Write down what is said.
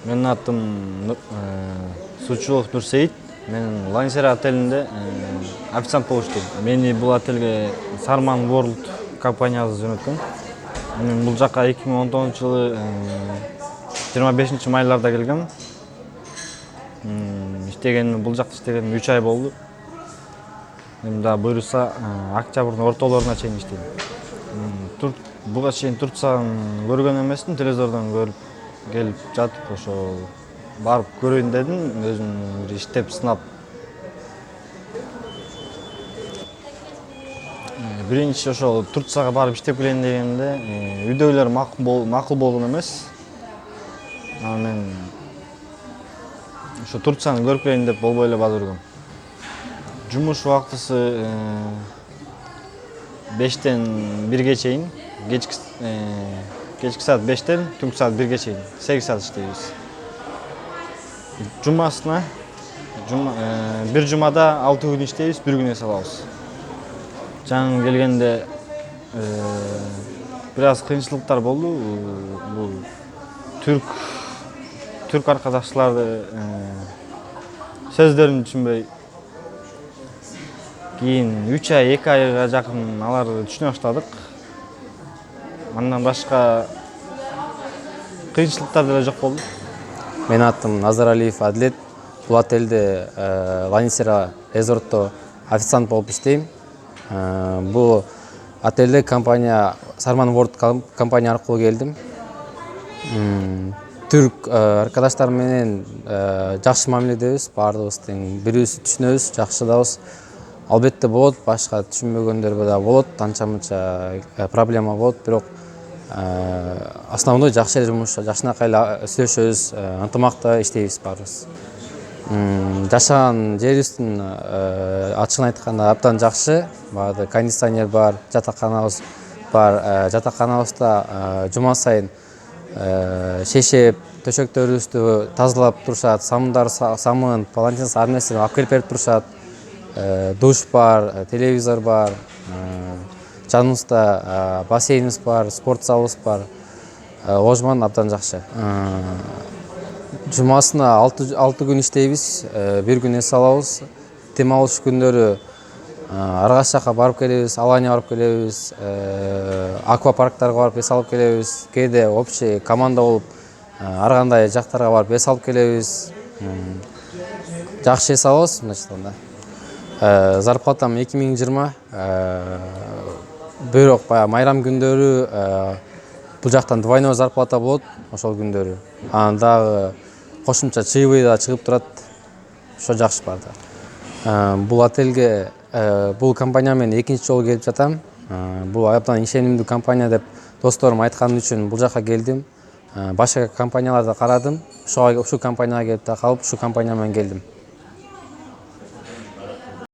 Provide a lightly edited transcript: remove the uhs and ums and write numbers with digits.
Менин атым Суучулук Нурсейит. Мен Лансера отелинде официант болуп иштейм. Мени бул отелге Sarman World компаниясы жөнөткөн. Мен бул жака 2019-жылы 25-майларда келгем. Иштегениме бул жакта иштегениме 3 ай болду. Эми да буюрса октябрдын ортолоруна чейин иштейм. Буга чейин Турцияны көргөн эмесмин, телевизордон көрүп келип жатып ошол барып көрөйүн дедим, өзүм бир иштеп сынап. Биринчи ошол Турцияга барып иштеп келейин дегенде үйдөгүлөр макул болгон эмес. Мен ошо Турцияны көрүп келейин деп болбой эле бара жүргөм. Жумуш убактысы 5-тен 1ге чейин, кечки саат 5-тен түнкү саат 1ге чейин 8 саат иштейбиз. Жумасына бир жумада 6 күн иштейбиз, 1 күн эс алабыз. Жаңы келгенде бир аз кыйынчылыктар болду. Бул түрк аркадашчыларды сөздөрүн түшүнбөй. Кийин 3 ай, 2 айга жакын аларды түшүнө баштадык. Андан башка кыйынчылыктар деле жок болду. Менин атым Назар Алиев Адилет. Бул отелде Лансера резортто официант болуп иштейм. Бул отелде компания Sarman World компания аркылуу келдим. Түрк аркадаштар менен жакшы мамиледебиз, баардыгыбыз тең, бири-бирибизди түшүнөбүз, жакшыдабыз. Албетте болот, башка түшүнбөгөндөр да болот, анча-мынча проблема болот, бирок основной жакшы эле жумуш, жакшынакай эле сүйлөшөбүз, ынтымакта иштейбиз баарыбыз. Жашаган жерибиздин ачыгын айтканда абдан жакшы. Баарды кондиционер бар, жатаканабыз бар. Жатаканабызда жума сайын шешеп, төшөктөрүбүздү тазалап турушат, самын, полотенце ар нерсени алып келип берип турушат. Душ бар, телевизор бар, жаныбызда бассейнибиз бар, спорт залыбыз бар. Ложман абдан жакшы. Жумасына 6 күн иштейбиз, 1 күн эс алабыз. Дем алыш күндөрү ар кайсы жака барып келебиз, Алания барып келебиз, аквапарктарга барып эс алып келебиз. Кээде общий команда болуп ар кандай жактарга барып эс алып келебиз. Жакшы эс алабыз, мындайча айтканда. Зарплатам 2020. Бирок баягы майрам күндөрү бул жактан двойной зарплата болот ошол күндөрү. Анан дагы кошумча чаевые да чыгып турат. Ошо жакшы бар да. Бул отелге бул компания менен экинчи жолу келип жатам. Бул абдан ишенимдүү компания деп досторум айтканы үчүн бул жака келдим. Башка компанияларда карадым. Ушул компанияга келип да калып, ушул компания менен келдим.